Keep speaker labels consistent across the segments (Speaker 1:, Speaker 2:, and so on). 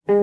Speaker 1: devini,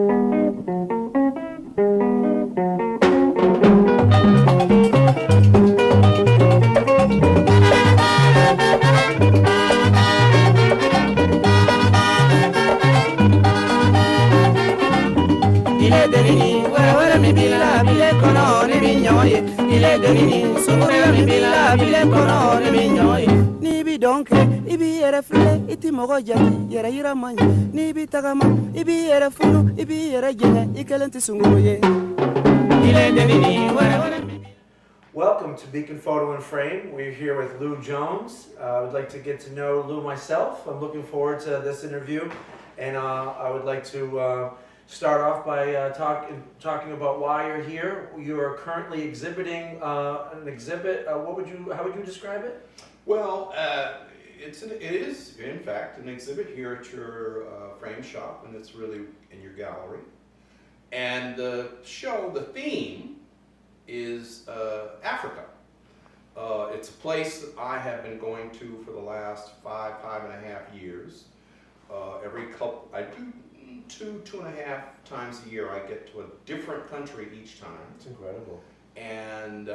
Speaker 1: wara mi bila bile kono ni minyoye. Ile devini, sumure mi bila bile kono ni minyoye. Ni bi donke, ibi yere fule, iti mogo jati, yere yira manya. Ni bi tagama, ibi yere fulu, ibi yere jene, ikelenti sunguye. Ile devini, wara mi.
Speaker 2: Welcome to Beacon Photo and Frame. We're here with Lou Jones. I would like to get to know Lou myself. I'm looking forward to this interview, and I would like to start off by talking about why you're here. You are currently exhibiting an exhibit. How would you describe it?
Speaker 3: Well, it is in fact an exhibit here at your frame shop, and it's really in your gallery. And the theme is Africa. It's a place that I have been going to for the last five and a half years. I do two and a half times a year. I get to a different country each time.
Speaker 2: It's incredible.
Speaker 3: And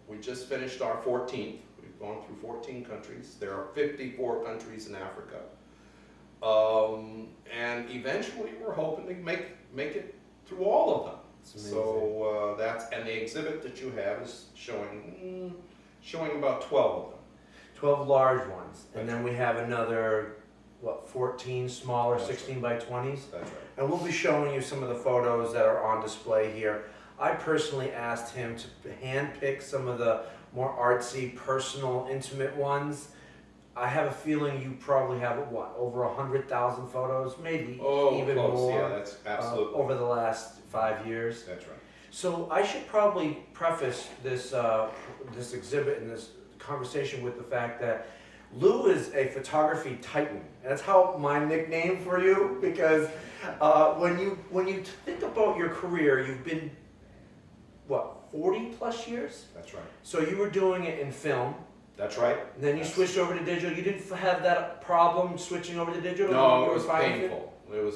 Speaker 3: we just finished our 14th. We've gone through 14 countries. There are 54 countries in Africa. And eventually we're hoping to make it through all of them. So and the exhibit that you have is showing about 12 of them.
Speaker 2: 12 large ones, and then we have another 14 smaller 16 by 20s.
Speaker 3: That's right.
Speaker 2: And we'll be showing you some of the photos that are on display here. I personally asked him to handpick some of the more artsy, personal, intimate ones. I have a feeling you probably have over 100,000 photos, maybe even
Speaker 3: close.
Speaker 2: more.
Speaker 3: Yeah, that's absolutely
Speaker 2: over the last 5 years.
Speaker 3: That's right.
Speaker 2: So I should probably preface this this exhibit and this conversation with the fact that Lou is a photography titan. And that's how my nickname for you, because when you think about your career, you've been 40 plus years?
Speaker 3: That's right.
Speaker 2: So you were doing it in film.
Speaker 3: That's right.
Speaker 2: And then you switched over to digital. You didn't have that problem switching over to digital?
Speaker 3: No, it was painful. It was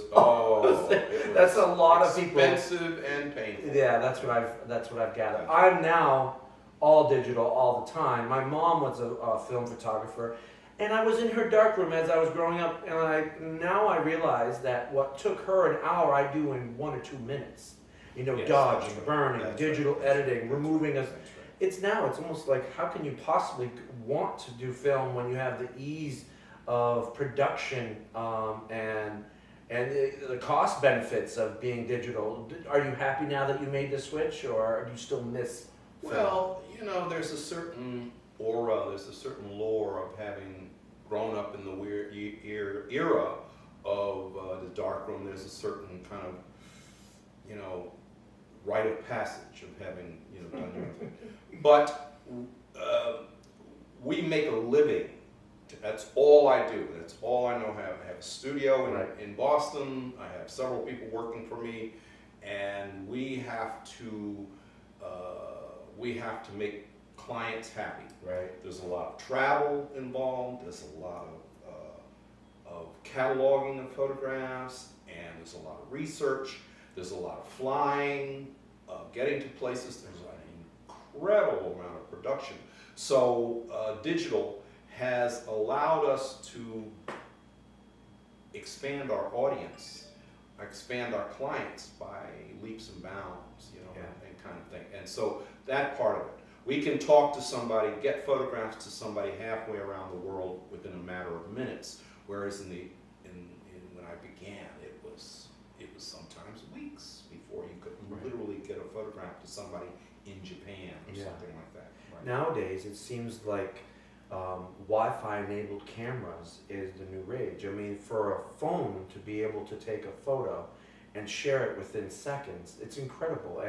Speaker 2: that's a lot of people.
Speaker 3: Expensive and painful.
Speaker 2: Yeah, that's what I've gathered. I'm now all digital all the time. My mom was a film photographer, and I was in her darkroom as I was growing up, and now I realize that what took her an hour, I do in 1 or 2 minutes.
Speaker 3: Yes,
Speaker 2: dodging,
Speaker 3: right.
Speaker 2: burning,
Speaker 3: That's
Speaker 2: digital
Speaker 3: right.
Speaker 2: editing,
Speaker 3: That's
Speaker 2: removing
Speaker 3: right.
Speaker 2: us.
Speaker 3: That's right.
Speaker 2: It's almost like, how can you possibly want to do film when you have the ease of production and the cost benefits of being digital? Are you happy now that you made the switch, or do you still miss film?
Speaker 3: Well, there's a certain aura, there's a certain lore of having grown up in the weird era of the darkroom. There's a certain kind of, rite of passage of having, done your thing. But we make a living. That's all I do. That's all I know how. I have a studio in Boston. I have several people working for me, and we have to make clients happy.
Speaker 2: Right.
Speaker 3: There's a lot of travel involved. There's a lot of cataloging of photographs, and there's a lot of research. There's a lot of flying, getting to places. There's an incredible amount of production. So digital has allowed us to expand our audience, expand our clients by leaps and bounds, and kind of thing. And so that part of it. We can talk to somebody, get photographs to somebody halfway around the world within a matter of minutes, whereas when I began, it was sometimes weeks before you could literally get a photograph to somebody in Japan or something like that. Right.
Speaker 2: Nowadays, it seems like Wi-Fi enabled cameras is the new rage. I mean, for a phone to be able to take a photo and share it within seconds, it's incredible.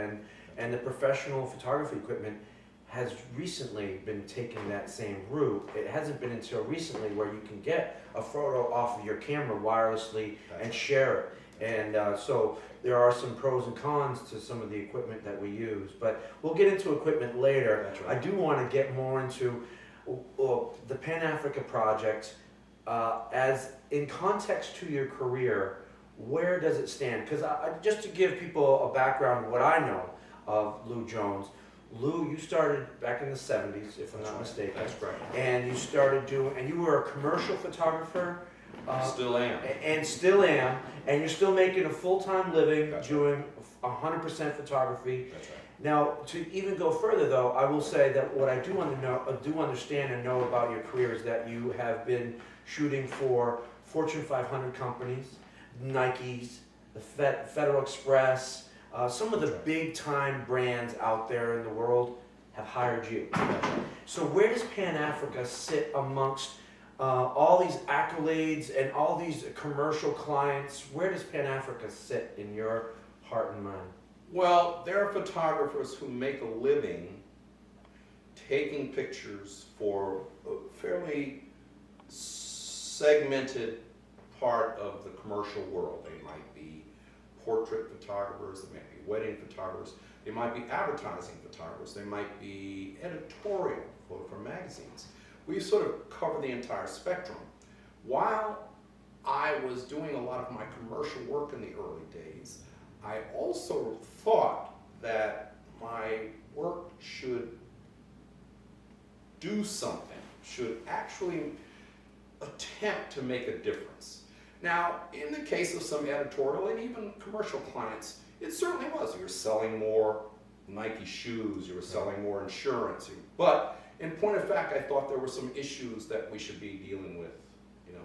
Speaker 2: And the professional photography equipment has recently been taking that same route. It hasn't been until recently where you can get a photo off of your camera wirelessly and share it. And so there are some pros and cons to some of the equipment that we use, but we'll get into equipment later.
Speaker 3: That's right.
Speaker 2: I do want to get more into the panAfrica project. As in context to your career, where does it stand? Because just to give people a background of what I know of Lou Jones, Lou, you started back in the 70s, if I'm not mistaken.
Speaker 3: That's correct.
Speaker 2: And you started doing, and you were a commercial photographer.
Speaker 3: Still am.
Speaker 2: And still am. And you're still making a full-time living
Speaker 3: That's
Speaker 2: doing 100% photography.
Speaker 3: That's right.
Speaker 2: Now, to even go further, though, I will say that what I do understand and know about your career is that you have been shooting for Fortune 500 companies, Nikes, the Federal Express, some of the big-time brands out there in the world have hired you. So where does panAfrica sit amongst all these accolades and all these commercial clients? Where does panAfrica sit in your heart and mind?
Speaker 3: Well, there are photographers who make a living taking pictures for a fairly segmented part of the commercial world. They might be portrait photographers, they might be wedding photographers, they might be advertising photographers, they might be editorial for magazines. We sort of cover the entire spectrum. While I was doing a lot of my commercial work in the early days, I also thought that my work should do something, should actually attempt to make a difference. Now, in the case of some editorial and even commercial clients, it certainly was. You were selling more Nike shoes, you were selling more insurance. But in point of fact, I thought there were some issues that we should be dealing with.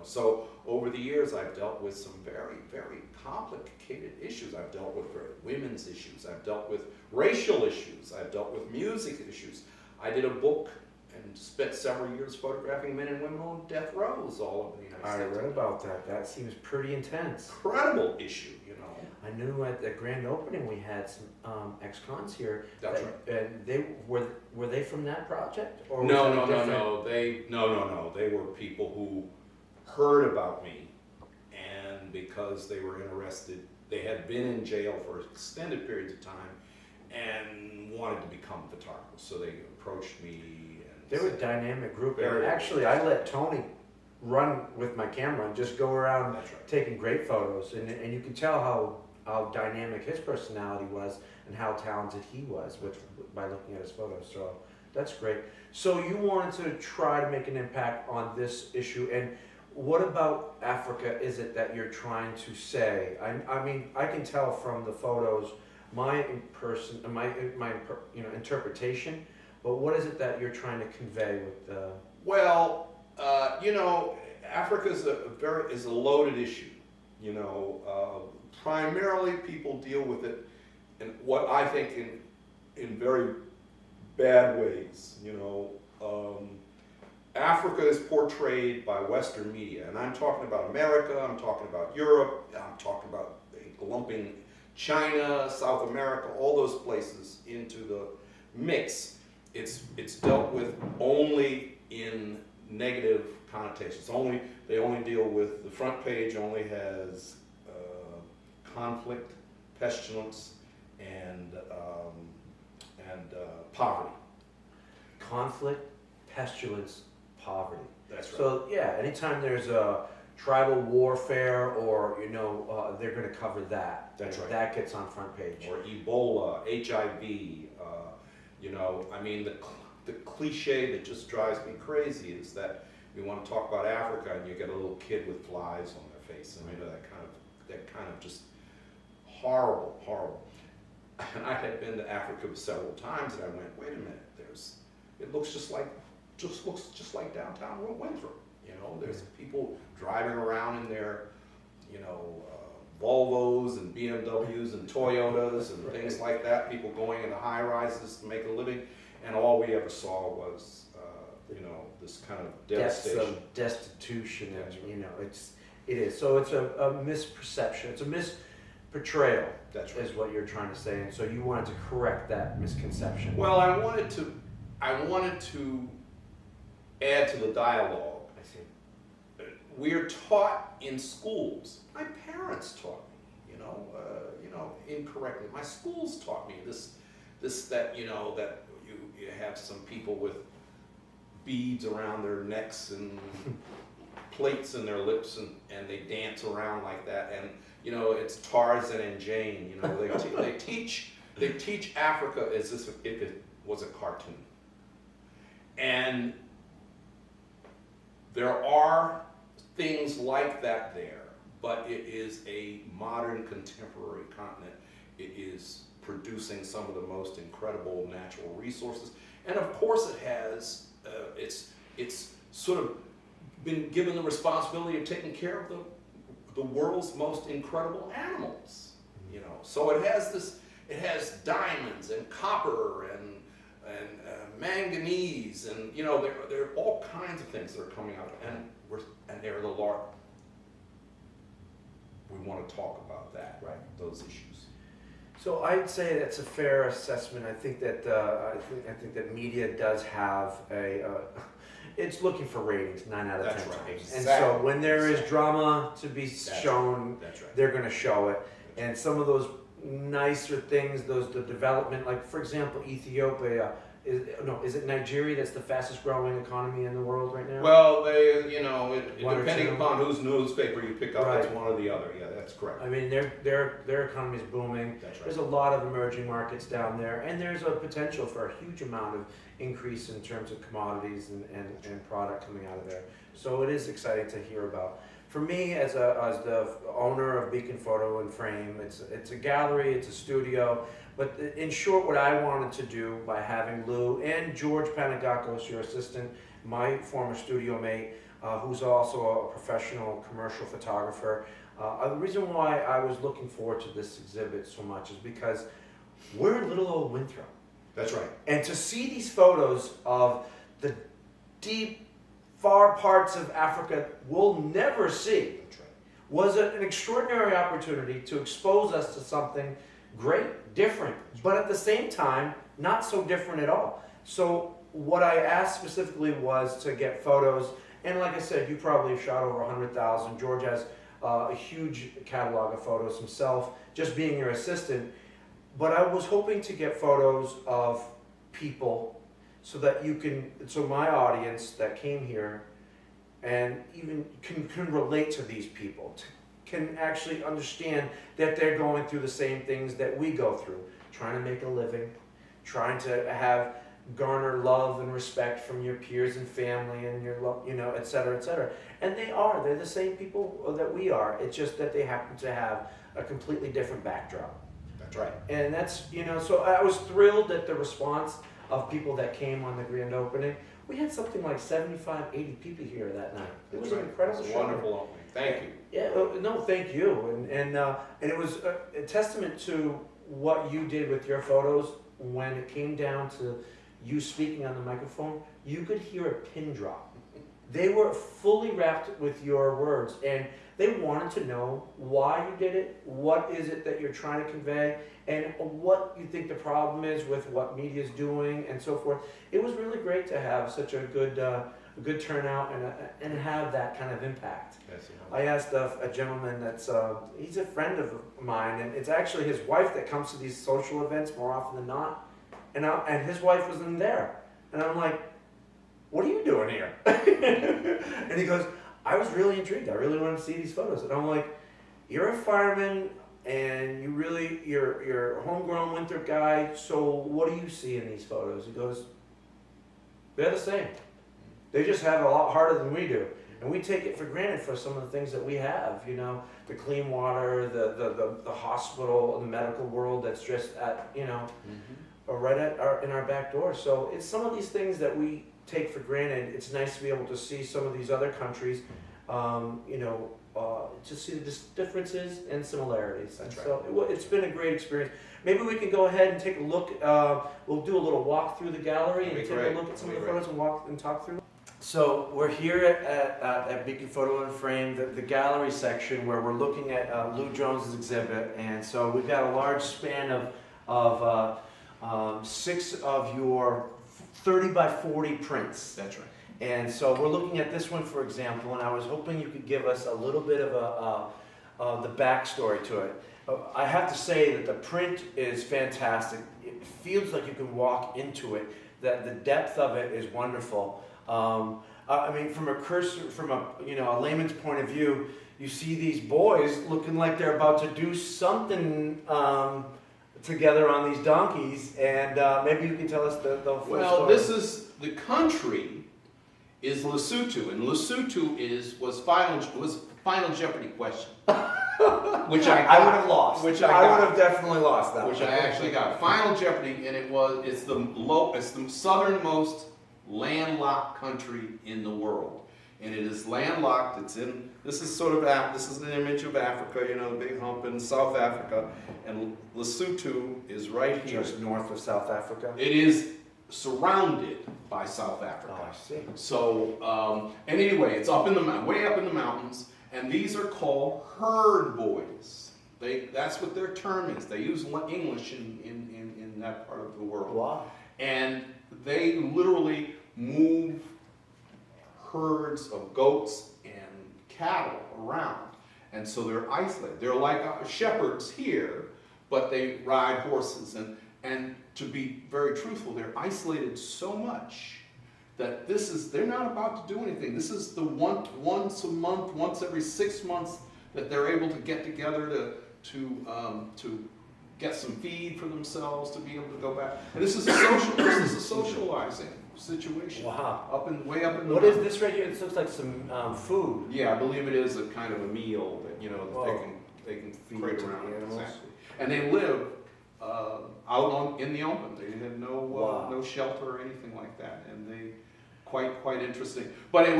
Speaker 3: So over the years, I've dealt with some very, very complicated issues. I've dealt with women's issues. I've dealt with racial issues. I've dealt with music issues. I did a book and spent several years photographing men and women on death rows all over the United States.
Speaker 2: I read about that. That seems pretty intense.
Speaker 3: Incredible issue,
Speaker 2: I knew at the grand opening we had some ex-cons here.
Speaker 3: That's right.
Speaker 2: And they were they from that project? Or
Speaker 3: No. They were people who heard about me, and because they were interested, they had been in jail for extended periods of time and wanted to become photographers. So they approached me. And
Speaker 2: they were a dynamic group.
Speaker 3: Very
Speaker 2: Actually, I let Tony run with my camera and just go around
Speaker 3: That's right.
Speaker 2: taking great photos. And you could tell how dynamic his personality was and how talented he was by looking at his photos. So that's great. So you wanted to try to make an impact on this issue. And what about Africa is it that you're trying to say? I mean, I can tell from the photos my interpretation, but what is it that you're trying to convey with the...
Speaker 3: Well, Africa is a loaded issue. Primarily people deal with it in what I think in very bad ways. Africa is portrayed by Western media, and I'm talking about America, I'm talking about Europe, I'm talking about lumping China, South America, all those places into the mix. It's dealt with only in negative connotations. They only deal with, the front page only has conflict, pestilence, and poverty.
Speaker 2: Conflict, pestilence, poverty.
Speaker 3: That's right.
Speaker 2: So yeah, anytime there's a tribal warfare or they're going to cover that.
Speaker 3: That's right.
Speaker 2: That gets on front page.
Speaker 3: Or Ebola, HIV. I mean the cliche that just drives me crazy is that we want to talk about Africa and you get a little kid with flies on their face. And that kind of just horrible. And I had been to Africa several times, and I went, wait a minute, it looks just like downtown Winthrop. There's people driving around in their, Volvos and BMWs and Toyotas and things like that. People going into high rises to make a living, and all we ever saw was, this kind of devastation.
Speaker 2: Deaths of destitution,
Speaker 3: That's right.
Speaker 2: and it is. So it's a misperception. It's a misportrayal.
Speaker 3: That's right.
Speaker 2: Is what you're trying to say, and so you wanted to correct that misconception.
Speaker 3: Well, I wanted to add to the dialogue.
Speaker 2: I see.
Speaker 3: We're taught in schools. My parents taught me, incorrectly. My schools taught me that you have some people with beads around their necks and plates in their lips and they dance around like that. And you know, it's Tarzan and Jane. You know, they teach Africa as if it was a cartoon. And there are things like that there, but it is a modern contemporary continent. It is producing some of the most incredible natural resources, and of course it has it's sort of been given the responsibility of taking care of the world's most incredible animals. You know, so it has diamonds and copper and manganese, and you know, there are all kinds of things that are coming out, and they're the large. We want to talk about that, right? Those issues.
Speaker 2: So I'd say that's a fair assessment. I think that I think that media does have it's looking for ratings 9 out of 10
Speaker 3: That's right.
Speaker 2: times.
Speaker 3: Exactly.
Speaker 2: And so when there is drama to be shown,
Speaker 3: That's right.
Speaker 2: they're going to show it. And some of those nicer things, the development, like for example, Ethiopia. Is it Nigeria that's the fastest growing economy in the world right now?
Speaker 3: Well, you know,
Speaker 2: One or
Speaker 3: depending
Speaker 2: two.
Speaker 3: upon whose newspaper you pick up,
Speaker 2: Right.
Speaker 3: it's one or the other. Yeah, that's correct.
Speaker 2: I mean, their economy is booming.
Speaker 3: That's right.
Speaker 2: There's a lot of emerging markets down there, and there's a potential for a huge amount of increase in terms of commodities and product coming out of there. So it is exciting to hear about. For me, as the owner of Beacon Photo and Frame, it's a gallery, it's a studio. But in short, what I wanted to do by having Lou and George Panagakos, your assistant, my former studio mate, who's also a professional commercial photographer, the reason why I was looking forward to this exhibit so much is because we're in little old Winthrop.
Speaker 3: That's right.
Speaker 2: And to see these photos of the deep, far parts of Africa we'll never see
Speaker 3: That's right.
Speaker 2: was an extraordinary opportunity to expose us to something great, different, but at the same time, not so different at all. So what I asked specifically was to get photos, and like I said, you probably have shot over 100,000. George has a huge catalog of photos himself, just being your assistant. But I was hoping to get photos of people so that so my audience that came here and even can relate to these people, can actually understand that they're going through the same things that we go through, trying to make a living, trying to garner love and respect from your peers and family and et cetera, et cetera. And they're the same people that we are. It's just that they happen to have a completely different backdrop.
Speaker 3: That's right.
Speaker 2: And that's, so I was thrilled at the response of people that came on the grand opening. We had something like 75, 80 people here that night. It was an incredible
Speaker 3: It's a
Speaker 2: show.
Speaker 3: wonderful opening. Thank you.
Speaker 2: Yeah, no, thank you. And it was a testament to what you did with your photos. When it came down to you speaking on the microphone, you could hear a pin drop. They were fully wrapped with your words, and they wanted to know why you did it, what is it that you're trying to convey, and what you think the problem is with what media is doing, and so forth. It was really great to have such a good turnout and have that kind of impact.
Speaker 3: Yes,
Speaker 2: I asked a gentleman that's he's a friend of mine, and it's actually his wife that comes to these social events more often than not, and his wife wasn't there, and I'm like, what are you doing here? And he goes, I was really intrigued. I really wanted to see these photos. And I'm like, you're a fireman, and you're a homegrown Winthrop guy, so what do you see in these photos? He goes, they're the same. They just have it a lot harder than we do. And we take it for granted for some of the things that we have, the clean water, the hospital, the medical world that's just at, right in our back door. So it's some of these things that we take for granted. It's nice to be able to see some of these other countries, to see the differences and similarities.
Speaker 3: That's
Speaker 2: and
Speaker 3: right.
Speaker 2: So it's been a great experience. Maybe we can go ahead and take a look. We'll do a little walk through the gallery and take a look at some of the photos and walk and talk through them. So we're here at Beacon Photo and Frame, the gallery section, where we're looking at Lou Jones's exhibit. And so we've got a large span of 6 of your 30 by 40 prints.
Speaker 3: That's right.
Speaker 2: And so we're looking at this one, for example, and I was hoping you could give us a little bit of the backstory to it. I have to say that the print is fantastic. It feels like you can walk into it. That the depth of it is wonderful. I mean, from a a layman's point of view, you see these boys looking like they're about to do something together on these donkeys, and maybe you can tell us the full story.
Speaker 3: This is the country is Lesotho, and Lesotho was Final Jeopardy question, which I
Speaker 2: would have lost.
Speaker 3: Which
Speaker 2: I would have definitely lost that.
Speaker 3: Which I actually got. Final Jeopardy, and it's the southernmost landlocked country in the world, and it is landlocked. This is an image of Africa, the big hump in South Africa, and Lesotho is right here,
Speaker 2: just north of South Africa.
Speaker 3: It is surrounded by South Africa.
Speaker 2: Oh, I see.
Speaker 3: So, and anyway, it's way up in the mountains, and these are called herd boys. That's what their term is. They use English in that part of the world.
Speaker 2: Wow.
Speaker 3: And they literally move herds of goats and cattle around. And so they're isolated. They're like shepherds here, but they ride horses. And to be very truthful, they're isolated so much that they're not about to do anything. This is the once a month, once every 6 months that they're able to get together to get some feed for themselves, to be able to go back. And this is a socializing situation.
Speaker 2: Wow.
Speaker 3: Way up in the
Speaker 2: What is this right here? This looks like some food.
Speaker 3: Yeah, I believe it is a kind of a meal that they can feed
Speaker 2: Great
Speaker 3: around.
Speaker 2: to the animals.
Speaker 3: Exactly. And they live out in the open. They had no shelter or anything like that, and they quite interesting. But I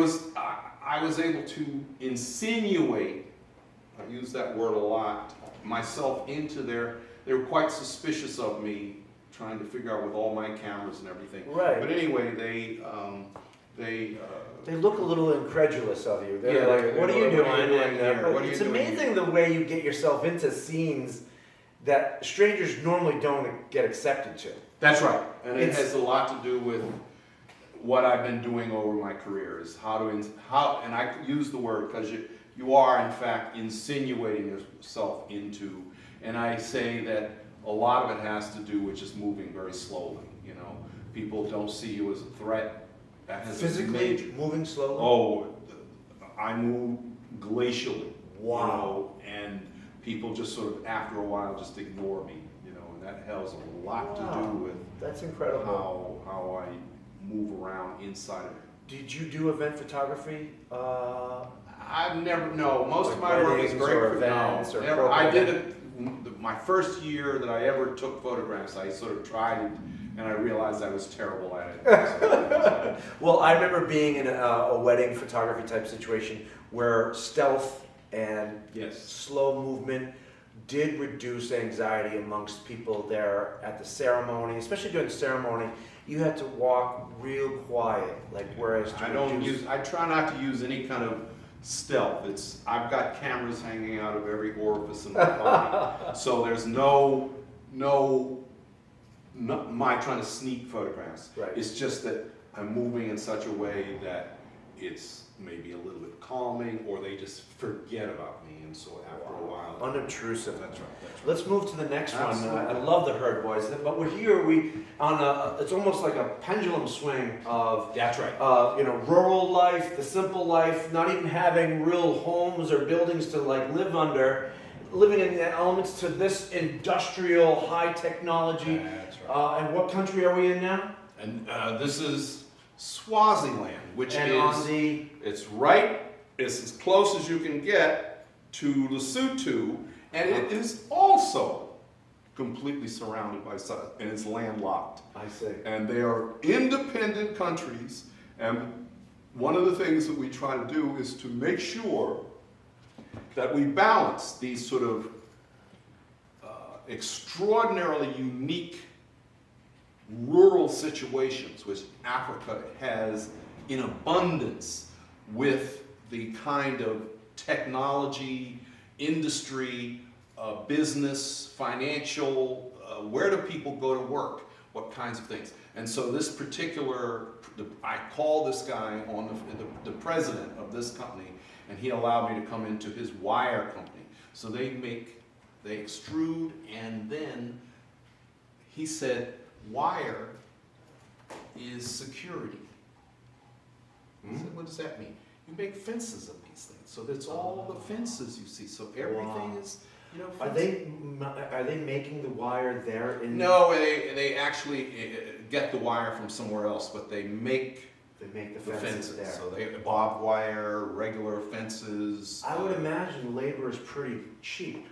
Speaker 3: was able to insinuate, I use that word a lot, myself into they were quite suspicious of me, trying to figure out with all my cameras and everything.
Speaker 2: Right.
Speaker 3: But anyway,
Speaker 2: they look a little incredulous of you. They're
Speaker 3: Yeah,
Speaker 2: like, "What are you doing?"
Speaker 3: It's
Speaker 2: amazing the way you get yourself into scenes that strangers normally don't get accepted to.
Speaker 3: That's right, and it has a lot to do with what I've been doing over my career. Is and I use the word because you are in fact insinuating yourself into, and I say that a lot of it has to do with just moving very slowly. People don't see you as a threat. That has
Speaker 2: Physically moving slowly.
Speaker 3: Oh, I move glacially.
Speaker 2: Wow.
Speaker 3: And people just sort of after a while just ignore me. And that has a lot to do with
Speaker 2: That's incredible.
Speaker 3: how I move around inside of it.
Speaker 2: Did you do event photography?
Speaker 3: I've never, no, most of
Speaker 2: Like
Speaker 3: my work is
Speaker 2: weddings
Speaker 3: very,
Speaker 2: or events or
Speaker 3: never, I
Speaker 2: programs?
Speaker 3: did it, my first year that I ever took photographs, I sort of tried it, and I realized I was terrible at it.
Speaker 2: Well, I remember being in a wedding photography type situation where stealth and
Speaker 3: Yes.
Speaker 2: slow movement did reduce anxiety amongst people there at the ceremony, especially during the ceremony. You had to walk real quiet, whereas
Speaker 3: I try not to use any kind of stealth. I've got cameras hanging out of every orifice in my body, so there's no my trying to sneak photographs.
Speaker 2: Right.
Speaker 3: It's just that I'm moving in such a way that it's maybe a little bit calming, or they just forget about me, and so after a while.
Speaker 2: unobtrusive.
Speaker 3: That's right.
Speaker 2: Let's move to the next
Speaker 3: Absolutely.
Speaker 2: one. I love the herd boys, but we're here. It's almost like a pendulum swing of
Speaker 3: That's right.
Speaker 2: rural life, the simple life, not even having real homes or buildings to live under, living in the elements, to this industrial high technology.
Speaker 3: That's right.
Speaker 2: And what country are we in now?
Speaker 3: And this is Swaziland, which
Speaker 2: it's
Speaker 3: it's as close as you can get to Lesotho, and it is also completely surrounded by and it's landlocked.
Speaker 2: I see.
Speaker 3: And they are independent countries, and one of the things that we try to do is to make sure that we balance these sort of extraordinarily unique rural situations, which Africa has in abundance, with the kind of technology, industry, business, financial, where do people go to work, what kinds of things. And so this I call this guy on the president of this company, and he allowed me to come into his wire company. So they extrude, and then he said, wire is security. I said, what does that mean? You make fences of these things. So that's all the fences you see. So everything is, you know,
Speaker 2: Are they making the wire there in?
Speaker 3: No, they actually get the wire from somewhere else, but they make
Speaker 2: the
Speaker 3: the
Speaker 2: fences there.
Speaker 3: So they barbed wire, regular fences.
Speaker 2: I would imagine labor is pretty cheap.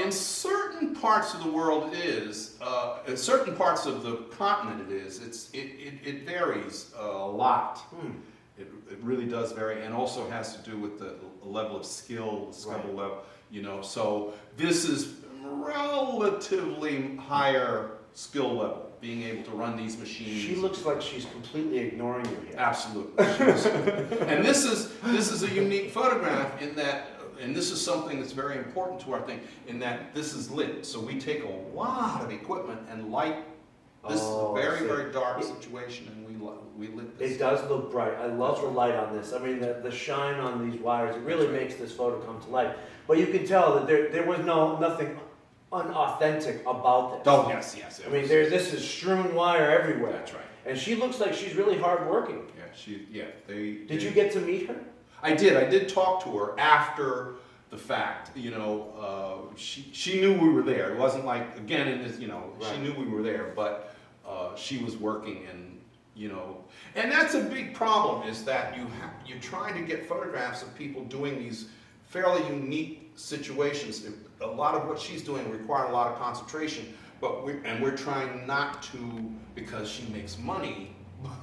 Speaker 3: In certain parts of the world it is. In certain parts of the continent it is. It varies a lot. It really does vary, and also has to do with the level of skill, the skill level. You know, so this is relatively higher skill level, being able to run these machines.
Speaker 2: She looks like she's completely ignoring you here.
Speaker 3: Absolutely. And this is a unique photograph in that. And this is something that's very important to our thing, in that this is lit. So we take a lot of equipment and light. This is a very, very dark situation, and we lit this.
Speaker 2: It does look bright. I love the light on this. I mean, the shine on these wires, it really makes this photo come to life. But you can tell that there was nothing unauthentic about this.
Speaker 3: Oh, yes.
Speaker 2: I mean, this is strewn wire everywhere.
Speaker 3: That's right.
Speaker 2: And she looks like she's really hardworking.
Speaker 3: Yeah,
Speaker 2: Did you get to meet her?
Speaker 3: I did talk to her after the fact. You know, she knew we were there. It wasn't like, again, in this, you know, she knew we were there, but she was working, and you know, and that's a big problem, is that you're trying to get photographs of people doing these fairly unique situations. A lot of what she's doing required a lot of concentration, but we're trying not to, because she makes money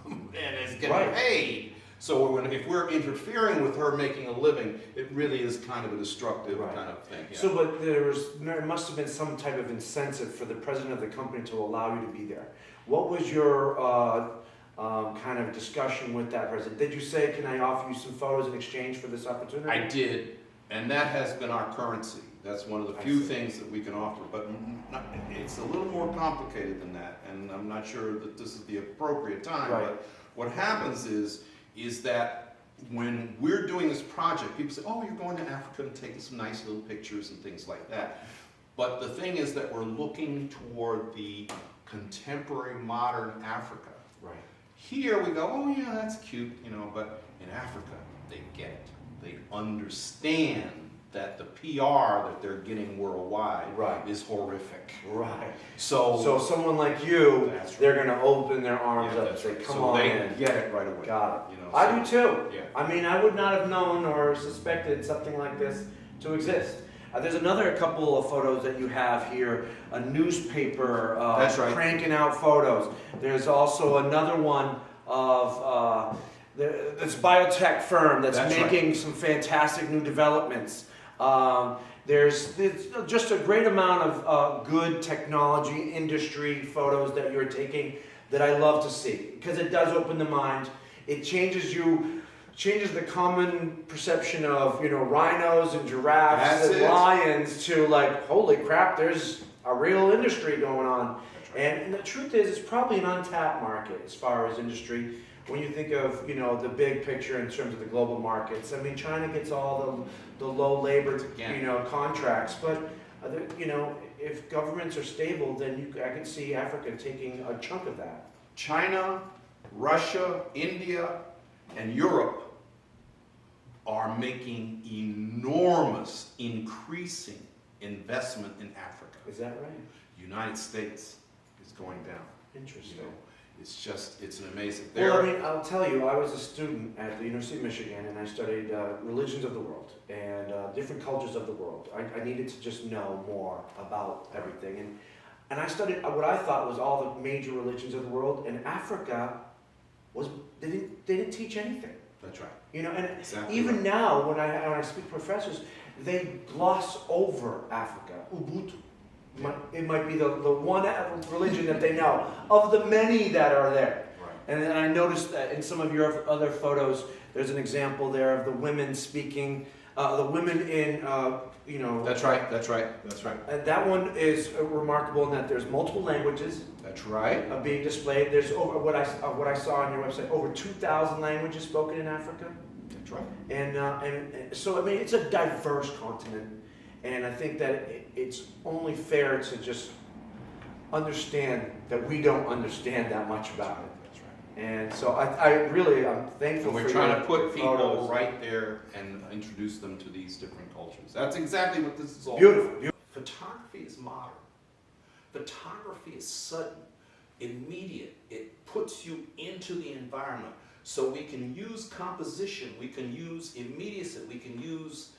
Speaker 3: and is getting paid. So if we're interfering with her making a living, it really is kind of a destructive kind of thing. Yeah.
Speaker 2: So, but there must have been some type of incentive for the president of the company to allow you to be there. What was your kind of discussion with that president? Did you say, can I offer you some photos in exchange for this opportunity?
Speaker 3: I did, and that has been our currency. That's one of the few things that we can offer, but it's a little more complicated than that, and I'm not sure that this is the appropriate time. But what happens is that when we're doing this project, people say, oh, you're going to Africa and taking some nice little pictures and things like that. But the thing is that we're looking toward the contemporary modern Africa.
Speaker 2: Right.
Speaker 3: Here we go, oh yeah, that's cute, you know, but in Africa, they get it. They understand that the PR that they're getting worldwide is horrific.
Speaker 2: Right.
Speaker 3: So
Speaker 2: someone like you, they're going to open their arms up and say, come on in.
Speaker 3: They get it right away.
Speaker 2: Got it.
Speaker 3: You know,
Speaker 2: I do too.
Speaker 3: Yeah.
Speaker 2: I mean, I would not have known or suspected something like this to exist. There's another couple of photos that you have here, a newspaper cranking out photos. There's also another one of this biotech firm that's making some fantastic new developments. There's just a great amount of good technology industry photos that you're taking that I love to see, because it does open the mind. It changes the common perception of, you know, rhinos and giraffes and lions to like, holy crap, there's a real industry going on. And the truth is, it's probably an untapped market as far as industry. When you think of, you know, the big picture in terms of the global markets, I mean, China gets all the low labor, you know, contracts, but you know, if governments are stable, then I can see Africa taking a chunk of that.
Speaker 3: China, Russia, India, and Europe are making enormous, increasing investment in Africa.
Speaker 2: Is that right?
Speaker 3: United States is going down.
Speaker 2: Interesting.
Speaker 3: You know, it's an amazing.
Speaker 2: Well, I mean, I'll tell you, I was a student at the University of Michigan, and I studied religions of the world and different cultures of the world. I needed to just know more about everything, and I studied what I thought was all the major religions of the world. And Africa they didn't teach anything.
Speaker 3: That's right.
Speaker 2: You know, and even now when I speak to professors, they gloss over Africa. Ubuntu. It might be the one religion that they know of the many that are there.
Speaker 3: Right.
Speaker 2: And then I noticed that in some of your other photos, there's an example there of the women speaking, the women in, you know.
Speaker 3: That's right.
Speaker 2: And that one is remarkable in that there's multiple languages.
Speaker 3: That's right.
Speaker 2: Being displayed. There's over what I saw on your website, over 2,000 languages spoken in Africa.
Speaker 3: That's right.
Speaker 2: And so I mean, it's a diverse continent. And I think that it's only fair to just understand that we don't understand that much about it.
Speaker 3: That's right.
Speaker 2: And so I'm thankful
Speaker 3: And we're
Speaker 2: for
Speaker 3: trying
Speaker 2: your
Speaker 3: to put people
Speaker 2: photos.
Speaker 3: right there and introduce them to these different cultures. That's exactly what this is all
Speaker 2: Beautiful,
Speaker 3: about.
Speaker 2: beautiful.
Speaker 3: Photography is modern. Photography is sudden, immediate. It puts you into the environment. So we can use composition, we can use immediacy, we can use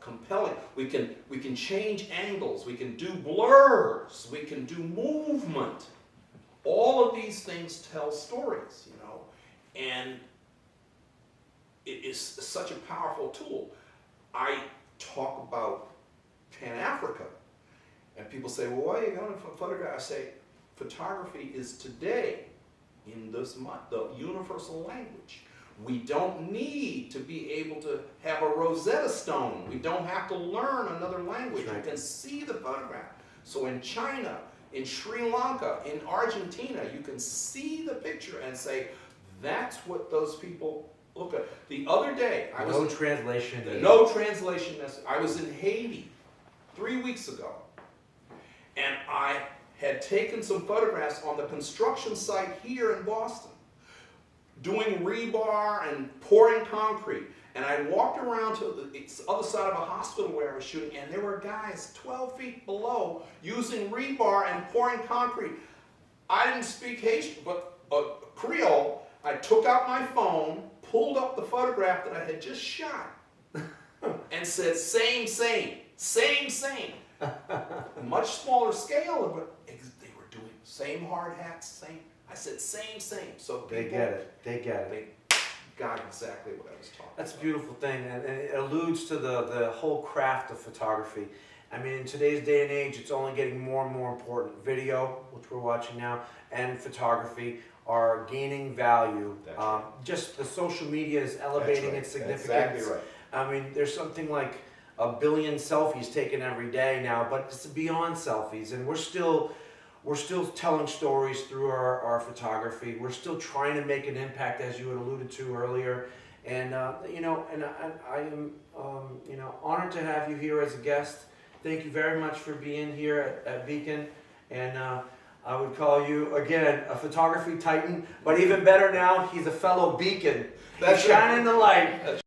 Speaker 3: compelling. We can change angles, we can do blurs, we can do movement. All of these things tell stories, you know, and it is such a powerful tool. I talk about panAfrica, and people say, well, why are you going to photograph? I say, photography is today, in this month, the universal language. We don't need to be able to have a Rosetta Stone. We don't have to learn another language.
Speaker 2: Right.
Speaker 3: You can see the photograph. So in China, in Sri Lanka, in Argentina, you can see the picture and say, that's what those people look at. The other day, I was
Speaker 2: No translation.
Speaker 3: no translation necessary. I was in Haiti 3 weeks ago, and I had taken some photographs on the construction site here in Boston, doing rebar and pouring concrete. And I walked around to the other side of a hospital where I was shooting, and there were guys 12 feet below using rebar and pouring concrete. I didn't speak Haitian, but Creole. I took out my phone, pulled up the photograph that I had just shot, and said, same, same, same, same. Much smaller scale, but they were doing same hard hats, same. I said, same, same. So
Speaker 2: They
Speaker 3: people,
Speaker 2: get it. They get it.
Speaker 3: they got exactly what I was talking
Speaker 2: That's a
Speaker 3: about.
Speaker 2: beautiful thing, and it alludes to the whole craft of photography. I mean, in today's day and age, it's only getting more and more important. Video, which we're watching now, and photography are gaining value.
Speaker 3: That's right.
Speaker 2: Just the social media is elevating its
Speaker 3: That's
Speaker 2: significance.
Speaker 3: exactly right.
Speaker 2: I mean, there's something like 1 billion selfies taken every day now, but it's beyond selfies, and we're still telling stories through our photography. We're still trying to make an impact, as you had alluded to earlier. And you know, and I am you know, honored to have you here as a guest. Thank you very much for being here at Beacon, and I would call you again a photography titan, but even better now, he's a fellow Beacon.
Speaker 3: That's
Speaker 2: He's shining the light.